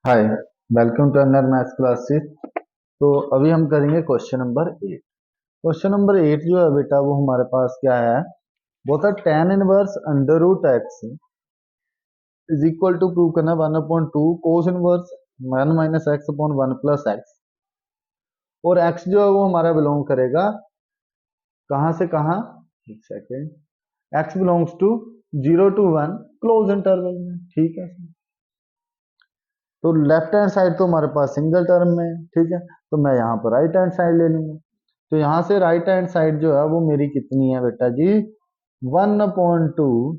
Hi, welcome to another maths classes. तो अभी हम करेंगे क्वेश्चन नंबर 8। क्वेश्चन नंबर 8 जो है बेटा वो हमारे पास क्या है, वो था tan inverse under root x is equal to prove करना 1/2 cos inverse 1 minus x upon 1 plus x. और x जो है वो हमारा बिलोंग करेगा कहाँ से कहाँ, एक second, x belongs to 0 to 1 close interval में। ठीक है, तो लेफ्ट हैंड साइड तो हमारे पास सिंगल टर्म में है, ठीक है, तो मैं यहाँ पर राइट हैंड साइड ले लूंगा। तो यहाँ से राइट हैंड साइड जो है वो मेरी कितनी है बेटा जी, 1/2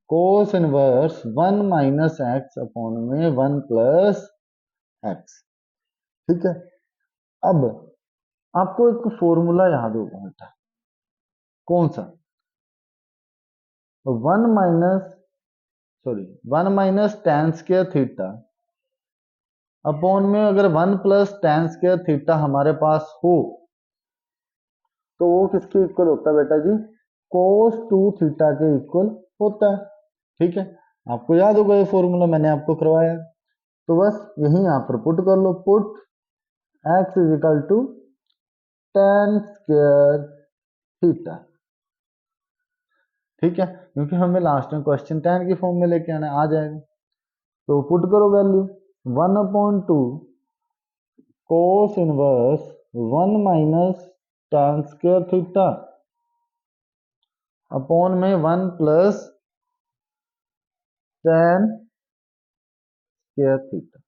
cos inverse 1 minus x upon में 1 प्लस एक्स। ठीक है, अब आपको एक फॉर्मूला याद होगा बेटा, कौन सा, 1 minus ten square theta upon में अगर 1 प्लस टेन स्क्वायर थीटा हमारे पास हो तो वो किसके इक्वल होता है बेटा जी, कोस 2 थीटा के इक्वल होता है। ठीक है, आपको याद होगा ये फॉर्मूला, मैंने आपको करवाया। तो बस यही यहाँ पर पुट कर लो, put x is equal to ten square theta. ठीक है, क्योंकि हमें लास्ट में क्वेश्चन टेन की फॉर्म में लेके आना आ जाएगा। तो पुट करो value 1/2 cos inverse 1 minus ten square theta upon में 1 प्लस टेन स्क्वायर थीटा।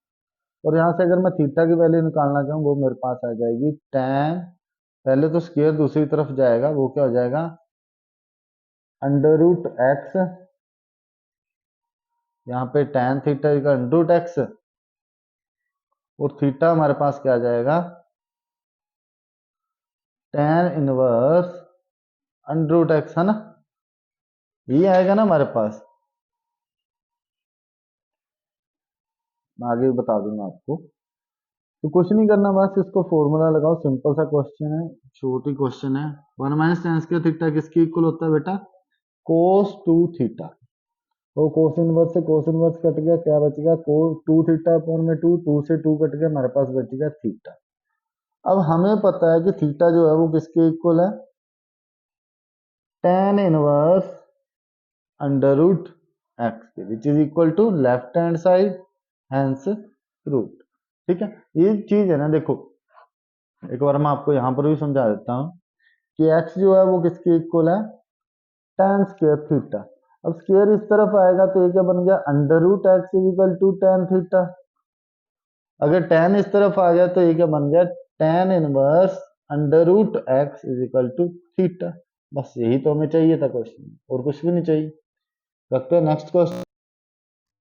और यहाँ से अगर मैं थीटा की वैल्यू निकालना चाहूँ वो मेरे पास आ जाएगी टेन, पहले तो स्क्वायर दूसरी तरफ जाएगा, वो क्या हो जाएगा अंडर रूट एक्स, यहाँ पे टेन थीटा का अंडर रूट एक्स, और थीटा हमारे पास क्या आ जाएगा tan inverse under root x, है ना, ये आएगा ना हमारे पास। मैं आगे भी बता दूंगा आपको। तो कुछ नहीं करना, बस इसको फॉर्मूला लगाओ, सिंपल सा क्वेश्चन है, छोटी क्वेश्चन है। 1 माइनस टेन स्क्वायर थीटा किसकी इक्वल होता है बेटा, कोस 2 थीटा। वो कोस इनवर्स से कोस इनवर्स कट गया, क्या बचेगा, कोस 2 थीटा अपॉन में 2, 2 से 2 कट गया, हमारे पास बचेगा थीटा। अब हमें पता है कि थीटा जो है वो किसके इक्वल है, tan inverse under root x के, which is equal to left hand side hence root. ठीक है, ये चीज है ना, देखो एक बार मैं आपको यहाँ पर भी समझा देता हूँ कि x जो है वो किसके इक्वल है, टेन स्क्वायर थीटा। अब स्क्वायर इस तरफ आएगा तो ये क्या बन गया, under root x is equal to tan theta. अगर टेन इस तरफ आ गया तो ये क्या बन गया, tan inverse under root x is equal to theta. बस यही तो हमें चाहिए था क्वेश्चन, और कुछ भी नहीं चाहिए। रखते हैं नेक्स्ट क्वेश्चन।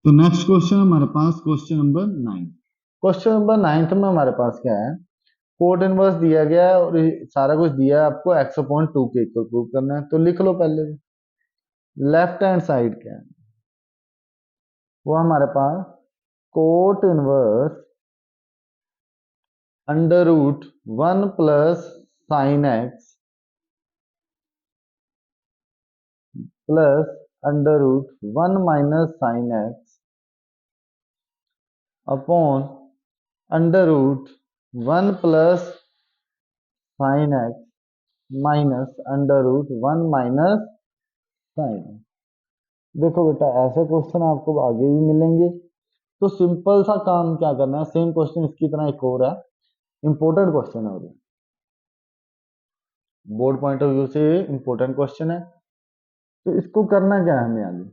तो नेक्स्ट क्वेश्चन हमारे पास क्वेश्चन नंबर 9। क्वेश्चन नंबर 9 में हमारे पास क्या है, कोट इनवर्स दिया गया है और सारा कुछ दिया है, आपको एक्स अपॉन 2 के इक्वल प्रूव करना है। तो लिख लो पहले, लेफ्ट हैंड साइड क्या है, वो हमारे पास cot inverse under root 1 plus sine x plus under root 1 minus sine x upon under root 1 plus sine x minus under root 1 minus sine x. देखो बेटा, ऐसे क्वेश्चन आपको आगे भी मिलेंगे, तो सिंपल सा काम क्या करना है, सेम क्वेश्चन इसकी तरह एक और है, इंपॉर्टेंट क्वेश्चन है, बोर्ड पॉइंट ऑफ व्यू से इंपॉर्टेंट क्वेश्चन है। तो इसको करना क्या है हमें आगे,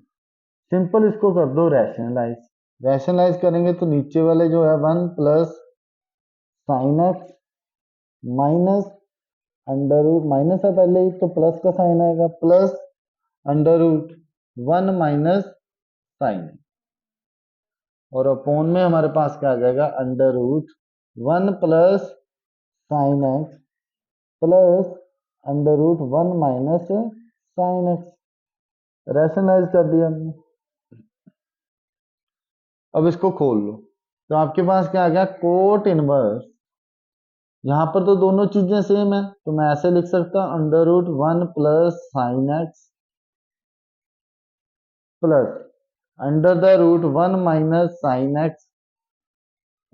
सिंपल इसको कर दो रैशनलाइज। रैशनलाइज करेंगे तो नीचे वाले जो है 1 plus sine x minus under root, minus है पहले ही तो प्लस का साइन आएगा, plus under root 1 minus sine, और अपॉन में हमारे पास क्या आ जाएगा, under root 1 plus sine x plus under root 1 minus sine x. Rationalise कर दिया हमने। अब इसको खोल लो, तो आपके पास क्या आ गया, कोट इनवर्स, यहाँ पर तो दोनों चीजें सेम है, तो मैं ऐसे लिख सकता हूँ under root 1 plus sine x plus under the root 1 minus sine x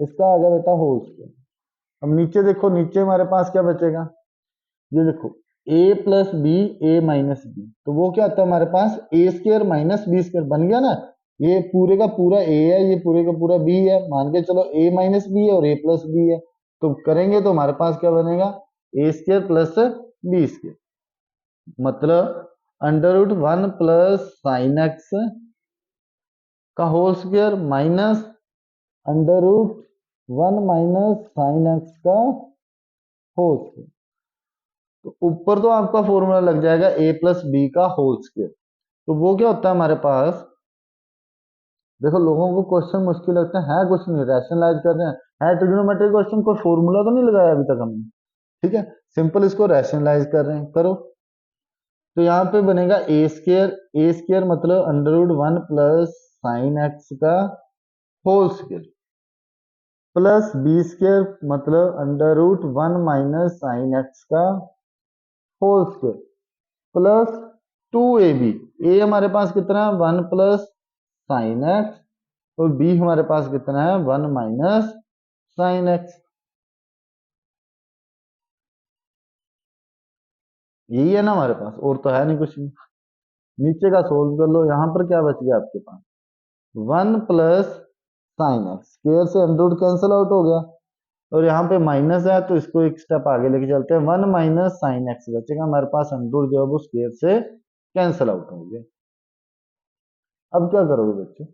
इसका आ गया बेटा होल स्क्वायर। अब नीचे देखो, नीचे हमारे पास क्या बचेगा, ये देखो a plus B A minus B, तो वो क्या आता है हमारे पास A square minus B square बन गया ना। ये पूरे का पूरा a है, ये पूरे का पूरा b है, मान के चलो a माइनस बी है और a प्लस बी है, तो करेंगे तो हमारे पास क्या बनेगा, a square plus b square, मतलब under root one plus sine x का whole square minus under root one minus sine x का होल स्क्वायर। तो ऊपर तो आपका फॉर्मूला लग जाएगा a प्लस बी का होल स्क्वायर, तो वो क्या होता है हमारे पास, देखो लोगों को क्वेश्चन मुश्किल लगता है कुछ नहीं, रैशनलाइज कर रहे हैं, है ट्रिग्नोमेट्री क्वेश्चन, कोई फॉर्मूला तो नहीं लगाया अभी तक हमने, ठीक है, सिंपल इसको रैशनलाइज कर रहे हैं, करो। तो यहाँ पे बनेगा ए स्क्वायर मतलब under root one plus sine x का whole square plus b square मतलब under root one minus sine x का whole square plus two a b. A हमारे पास कितना है, वन प्लस साइन एक्स, और बी हमारे पास कितना है, वन माइनस साइन एक्स। यही है ना हमारे पास, और तो है नहीं कुछ भी। नीचे का सोल्व कर लो, यहां पर क्या बच गया आपके पास, one plus sine x, square से अंडर रूट कैंसिल आउट हो गया, और यहाँ पे माइनस है तो इसको एक स्टेप आगे लेके चलते हैं, वन माइनस साइन एक्स बचेगा हमारे पास, अंडर रूट जो है वो स्क्वायर से कैंसिल आउट हो गया। अब क्या करोगे बच्चे,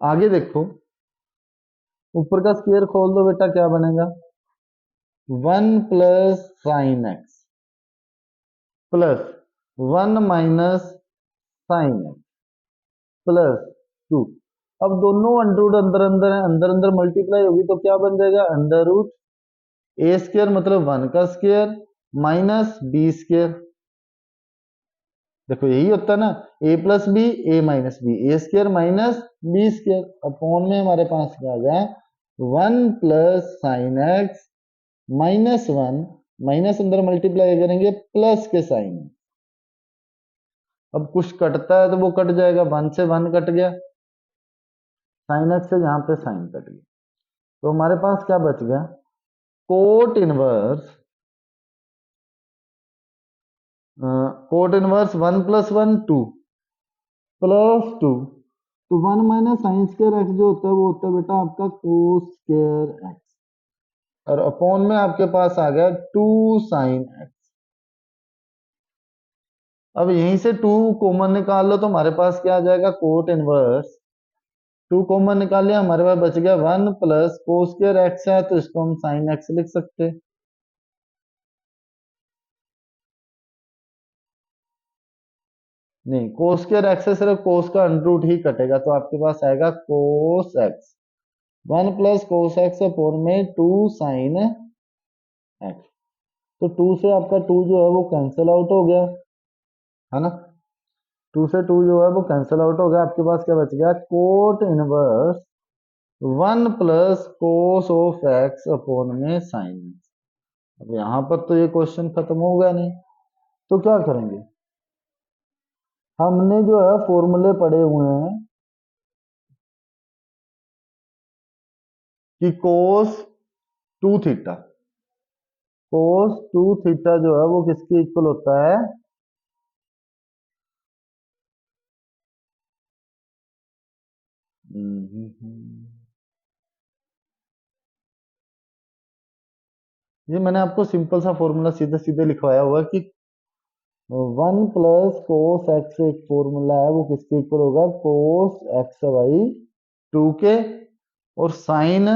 आगे देखो, ऊपर का स्क्वायर खोल दो बेटा, क्या बनेगा, one plus sine x plus one minus sine x plus two. अब दोनों अंडर रूट अंदर अंदर है, अंदर अंदर मल्टीप्लाई होगी तो क्या बन जाएगा, अंडर रूट ए स्क्वायर मतलब वन का स्क्वायर माइनस बी स्क्वायर। देखो यही होता है ना, a plus B A minus b, a square minus B square, upon में हमारे पास क्या आ गया, one plus sine x minus one, minus अंदर मल्टीप्लाई करेंगे प्लस के साइन। अब कुछ कटता है तो वो कट जाएगा, वन से वन कट गया, साइन एक्स से यहाँ पे साइन कट गया, तो हमारे पास क्या बच गया, cot inverse one plus one two plus two, तो one minus sine square x जो होता है वो होता है बेटा आपका कोस स्क्वायर एक्स, और अपॉन में आपके पास आ गया टू साइन एक्स। अब यहीं से टू कॉमन निकाल लो तो हमारे पास क्या आ जाएगा, कोट इनवर्स, टू कॉमन निकाल लिया, हमारे पास बच गया वन प्लस कोस स्क्वायर एक्स है तो इसको हम साइन एक्स लिख सकते हैं। नहीं, कोस स्क्वायर एक्स से सिर्फ कोस का अंडर रूट ही कटेगा, तो आपके पास आएगा कोस एक्स, वन प्लस कोस एक्स अपॉन में टू साइन एक्स, तो टू से आपका टू जो है वो कैंसिल आउट हो गया, है ना, टू से टू जो है वो कैंसिल आउट हो गया, आपके पास क्या बच गया, cot inverse one plus cos of x upon में साइन एक्स। अब यहां पर तो ये क्वेश्चन खत्म हो गया नहीं, तो क्या करेंगे, हमने जो है फॉर्मूले पढ़े हुए हैं कि cos two theta, cos two theta जो है वो किसके इक्वल होता है, ये मैंने आपको सिंपल सा फॉर्मूला सीधे सीधे लिखवाया हुआ है कि वन प्लस कोस एक्स एक फॉर्मूला है वो किसके इक्वल होगा, कोस एक्स बाई टू के, और साइन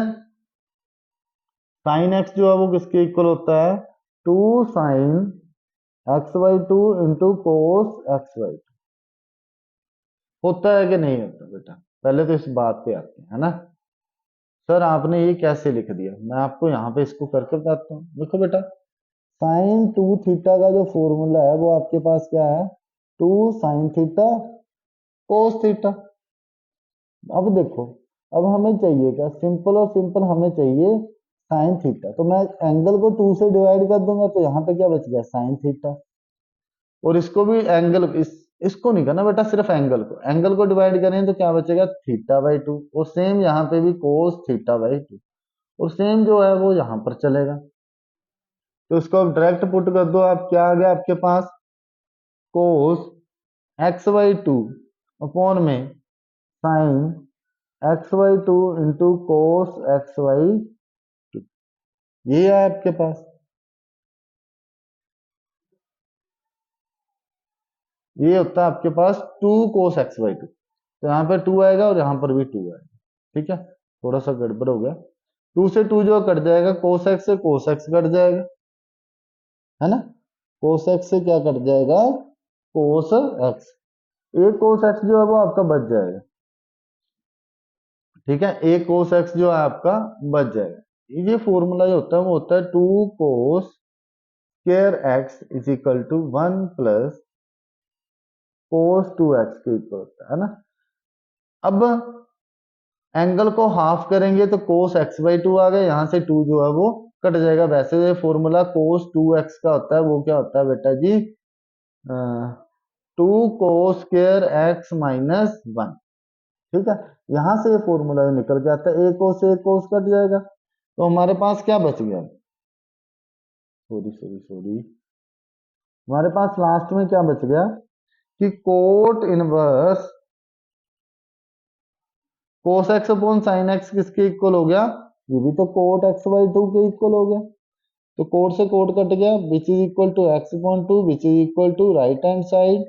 साइन एक्स जो है वो किसके इक्वल होता है, two sine x by two into cos x by two. होता है कि नहीं होता बेटा, पहले तो इस बात पे आते हैं, है ना। सर आपने ये कैसे लिख दिया, मैं आपको यहाँ पे इसको करके बताता हूँ, देखो बेटा, साइन टू थीटा का जो फॉर्मूला है वो आपके पास क्या है, two sine theta cos theta. अब देखो, अब हमें चाहिए क्या, सिंपल और सिंपल हमें चाहिए साइन थीटा, तो मैं एंगल को टू से डिवाइड कर दूंगा तो यहाँ पे क्या बच गया, साइन थीटा, और इसको भी एंगल इस इसको नहीं करना बेटा, सिर्फ एंगल को डिवाइड करें तो क्या बचेगा, थीटा बाई टू। और सेम यहाँ पे भी कोस थीटा बाई टू, और सेम जो है वो यहाँ पर चलेगा। तो इसको आप डायरेक्ट पुट कर दो, आप क्या आ गया आपके पास, cos x by two upon में sine x by two into cos x by two, ये है आपके पास। ये होता है आपके पास two cos x by two. तो यहाँ पे टू आएगा और यहाँ पर भी टू आएगा, ठीक है। थोड़ा सा गड़बड़ हो गया, टू से टू जो कट जाएगा, कोस एक्स से कोस एक्स कट जाएगा, है ना। कोस एक्स से क्या कट जाएगा, कोस एक्स। एक कोस एक्स जो है वो आपका बच जाएगा, ठीक है। एक कोस एक्स जो है आपका बच जाएगा। ये फॉर्मूला जो होता है वो होता है two cos square x is equal to one plus cos two x के इक्वल होता है ना। अब एंगल को हाफ करेंगे तो कोस एक्स बाई टू आ गया, यहां से टू जो है वो कट जाएगा। वैसे ये फॉर्मूला कोस टू एक्स का होता है, वो क्या होता है बेटा जी, two cos square x minus one, ठीक है। यहां से ये फॉर्मूला निकल के आता है, एक कोस से एक कोस कट जाएगा, तो हमारे पास क्या बच गया, सॉरी सॉरी सॉरी, हमारे पास लास्ट में क्या बच गया कि cot inverse cos x upon sine x किसके इक्वल हो गया, ये भी तो कोट एक्स बाई टू के इक्वल हो गया। तो कोट से कोट कट गया, which is equal to x upon two, which is equal to right hand side,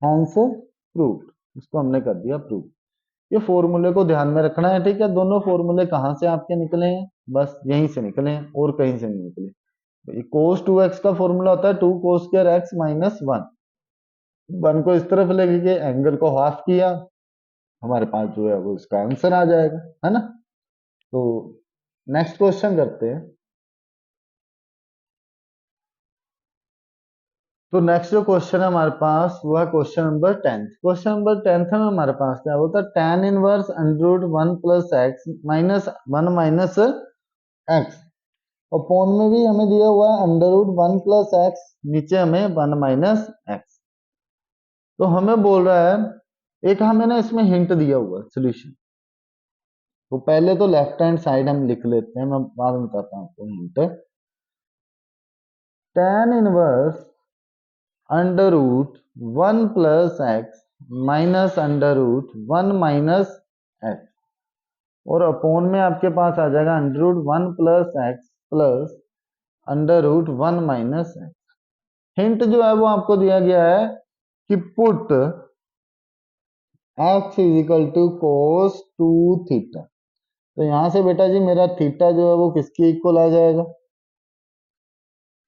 hence proof. इसको हमने कर दिया प्रूफ। ये फॉर्मूले को ध्यान में रखना है, ठीक है। दोनों फॉर्मूले कहाँ से आपके निकले हैं, बस यहीं से निकले हैं और कहीं से नहीं निकले। कोस टू एक्स का फॉर्मूला होता है two cos square x minus one. One को इस तरफ लेके एंगल को हाफ किया, हमारे पास जो है वो इसका आंसर आ जाएगा, है ना। तो नेक्स्ट क्वेश्चन करते हैं। तो नेक्स्ट जो क्वेश्चन है हमारे पास वो है क्वेश्चन नंबर 10। क्वेश्चन नंबर 10 में हमारे पास क्या होता है, tan inverse under root one plus x minus one minus x, और पॉन में भी हमें दिया हुआ है under root one plus x, नीचे हमें वन माइनस एक्स। तो हमें बोल रहा है, एक हमें ना इसमें हिंट दिया हुआ है सोल्यूशन। तो पहले तो लेफ्ट हैंड साइड हम लिख लेते हैं, मैं बाद में बताता हूँ आपको hint. tan inverse under root one plus x minus under root one minus x, और अपॉन में आपके पास आ जाएगा under root one plus x plus under root one minus x. Hint जो है वो आपको दिया गया है कि put x is equal to cos two theta. तो यहां से बेटा जी मेरा थीटा जो है वो किसके इक्वल आ जाएगा,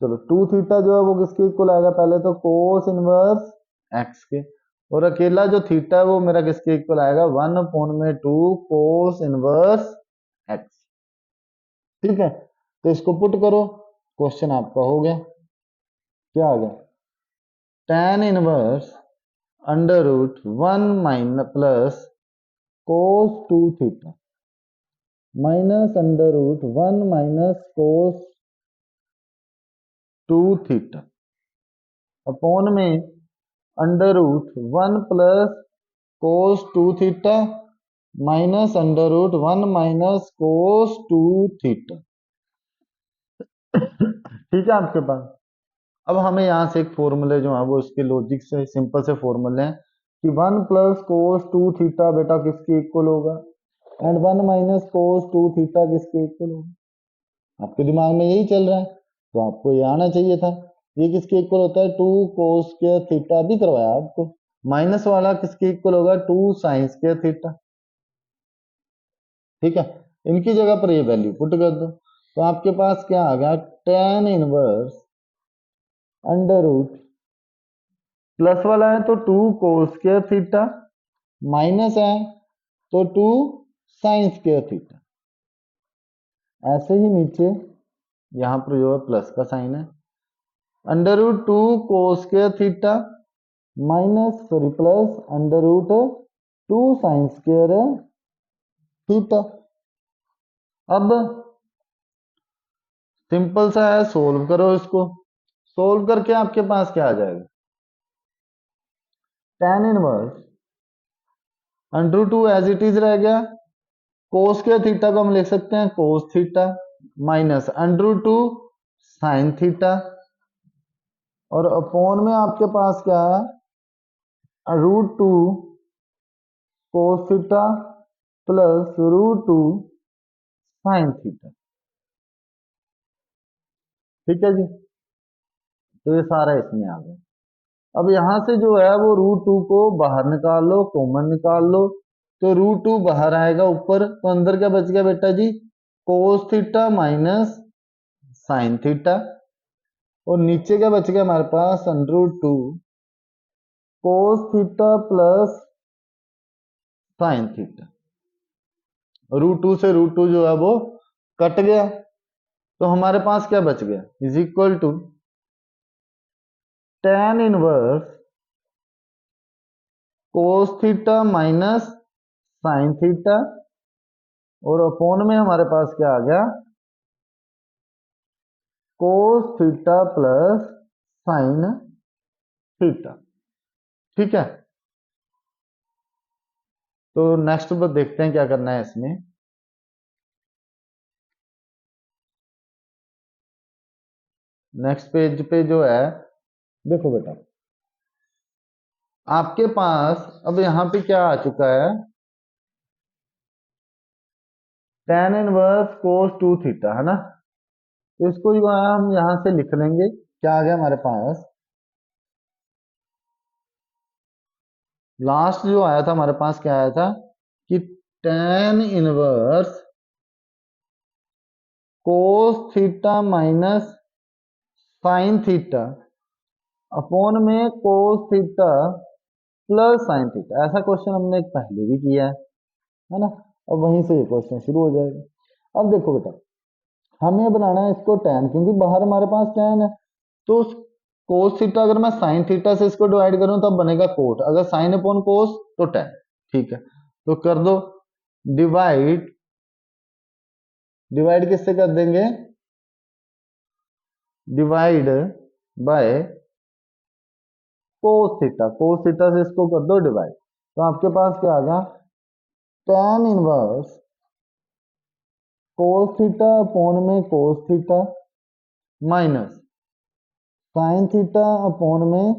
चलो टू थीटा जो है वो किसके इक्वल आएगा, पहले तो कोस इनवर्स एक्स के, और अकेला जो थीटा है वो मेरा किसके इक्वल आएगा, वन अपॉन में टू कोस इनवर्स एक्स, ठीक है। तो इसको पुट करो, क्वेश्चन आपका हो गया। क्या आ गया, tan inverse under root one minus plus cos two theta minus under root one minus cos two theta upon में under root one plus cos two theta minus under root one minus cos two theta, ठीक है आपके पास। अब हमें यहाँ से एक फॉर्मूले जो है वो इसके लॉजिक से सिंपल से फॉर्मूले हैं कि one plus cos two theta बेटा किसके इक्वल होगा, and one minus cos two theta किसके इक्वल होगा। आपके दिमाग में यही चल रहा है, तो आपको ये आना चाहिए था। ये किसके इक्वल होता है, टू कोस स्क्वायर थीटा भी करवाया आपको। माइनस वाला किसके इक्वल होगा, टू साइन स्क्वायर थीटा, ठीक है। इनकी जगह पर ये वैल्यू पुट कर दो, तो आपके पास क्या आ गया, tan inverse under root plus वाला है तो two cos square theta, minus है तो टू साइन स्क्वायर थीटा। ऐसे ही नीचे यहां पर जो है प्लस का साइन है, under root two cos square theta minus sorry plus under root two sine square theta. अब सिंपल सा है, सोल्व करो इसको। सोल्व करके आपके पास क्या आ जाएगा, tan inverse under two as it is रह गया, कोस के थीटा को हम लिख सकते हैं cos theta minus under two sine theta, और अपॉन में आपके पास क्या है root two cos theta plus root two sine theta. ठीक है जी, तो ये सारा इसमें आ गया। अब यहां से जो है वो रूट टू को बाहर निकाल लो, कॉमन निकाल लो, तो रूट टू बाहर आएगा ऊपर, तो अंदर क्या बच गया बेटा जी cos theta minus sine theta, और नीचे क्या बच गया हमारे पास under two cos theta plus sine theta. Root two से रूट टू जो है वो कट गया, तो हमारे पास क्या बच गया is equal to tan inverse cos theta minus sine theta, और अपॉन में हमारे पास क्या आ गया cos theta plus sine theta. ठीक है, तो नेक्स्ट पर देखते हैं क्या करना है इसमें। नेक्स्ट पेज पे जो है देखो बेटा, आपके पास अब यहाँ पे क्या आ चुका है tan inverse cos two theta है ना, तो इसको जो है हम यहां से लिख लेंगे, क्या आ गया हमारे पास लास्ट जो आया था हमारे पास क्या आया था कि tan inverse cos theta minus sine theta upon में cos theta plus sine theta. ऐसा क्वेश्चन हमने एक पहले भी किया है ना, अब वहीं से ये क्वेश्चन शुरू हो जाएगा। अब देखो बेटा, हमें बनाना है इसको tan, क्योंकि बाहर हमारे पास tan है, तो कोस थीटा अगर मैं साइन थीटा से इसको डिवाइड करूं तब बनेगा कोट, अगर साइन अपॉन कोस तो tan। ठीक है, तो कर दो डिवाइड, डिवाइड किससे कर देंगे divide by cos theta, cos theta से इसको कर दो डिवाइड, तो आपके पास क्या आ गया tan inverse cos theta upon में cos theta minus sine theta upon में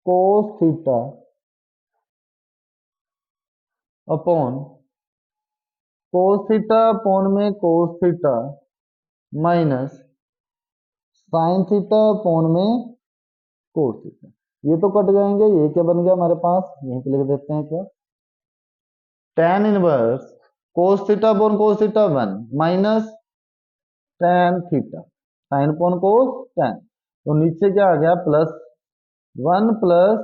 cos theta upon cos theta upon में cos theta minus sine theta upon में कोस थीटा। ये तो कट जाएंगे, ये क्या बन गया हमारे पास यहीं पे लिख देते हैं क्या tan inverse cos theta upon cos theta 1 minus tan theta sine upon कोस tan, तो नीचे क्या आ गया प्लस 1 प्लस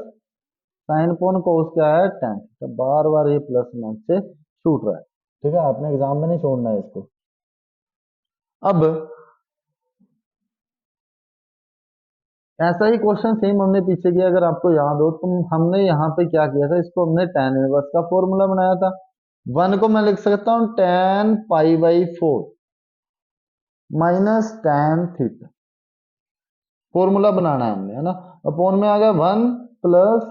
साइन अपॉन कोस क्या है tan, तो बार बार ये प्लस मान से छूट रहा है। ठीक है, आपने एग्जाम में नहीं छोड़ना है इसको। अब ऐसा ही क्वेश्चन सेम हमने पीछे किया, अगर आपको याद हो तो हमने यहाँ पे क्या किया था, इसको हमने tan इनवर्स का फॉर्मूला बनाया था। 1 को मैं लिख सकता हूँ tan pi by 4 minus tan theta, formula बनाना है हमने है ना, अपॉन में आ गया 1 plus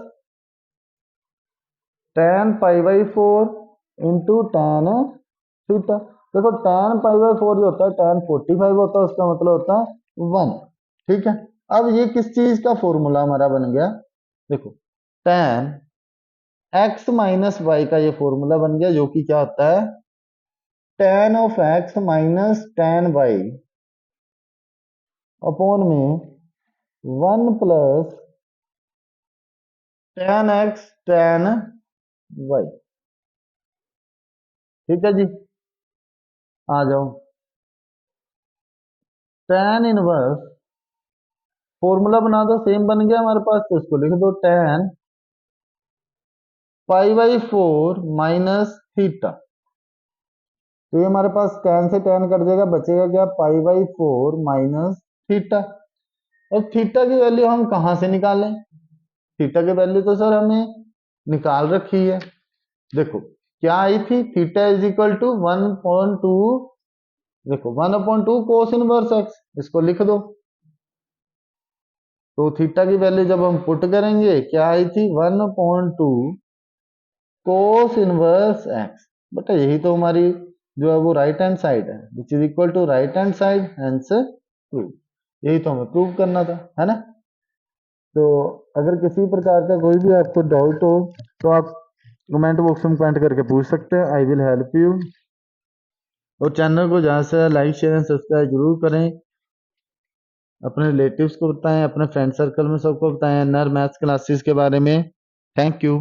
tan pi by 4 into tan theta. देखो tan पाई बाई 4 जो होता है tan 45 होता है, उसका मतलब होता है 1। ठीक है, अब ये किस चीज का फॉर्मूला हमारा बन गया, देखो tan x माइनस वाई का ये फॉर्मूला बन गया, जो कि क्या होता है tan of x minus tan y upon में 1 plus tan x tan y। ठीक है जी, आ जाओ tan इनवर्स फॉर्मूला बना दो, सेम बन गया हमारे पास, तो इसको लिख दो tan pi by 4 minus theta, तो ये हमारे पास tan से tan कट जाएगा, बचेगा क्या पाई बाई 4 माइनस थीटा। और थीटा की वैल्यू हम कहां से निकालें, थीटा की वैल्यू तो सर हमने निकाल रखी है, देखो क्या आई थी थीटा इज इक्वल टू 1/2, देखो 1/2 कोस इनवर्स एक्स, इसको लिख दो, तो थीटा की वैल्यू जब हम पुट करेंगे क्या आई थी 1/2 कोस इनवर्स एक्स। बेटा यही तो हमारी जो है वो राइट हैंड साइड है which is equal to right hand side, hence prove. यही तो हमें प्रूव करना था, है ना। तो अगर किसी प्रकार का कोई भी आपको डाउट हो तो आप कमेंट बॉक्स में कमेंट करके पूछ सकते हैं, आई विल हेल्प यू। और चैनल को ज़्यादा से लाइक शेयर एंड सब्सक्राइब जरूर करें, अपने रिलेटिव्स को बताएं, अपने फ्रेंड सर्कल में सबको बताएं नर मैथ्स क्लासेस के बारे में। Thank you.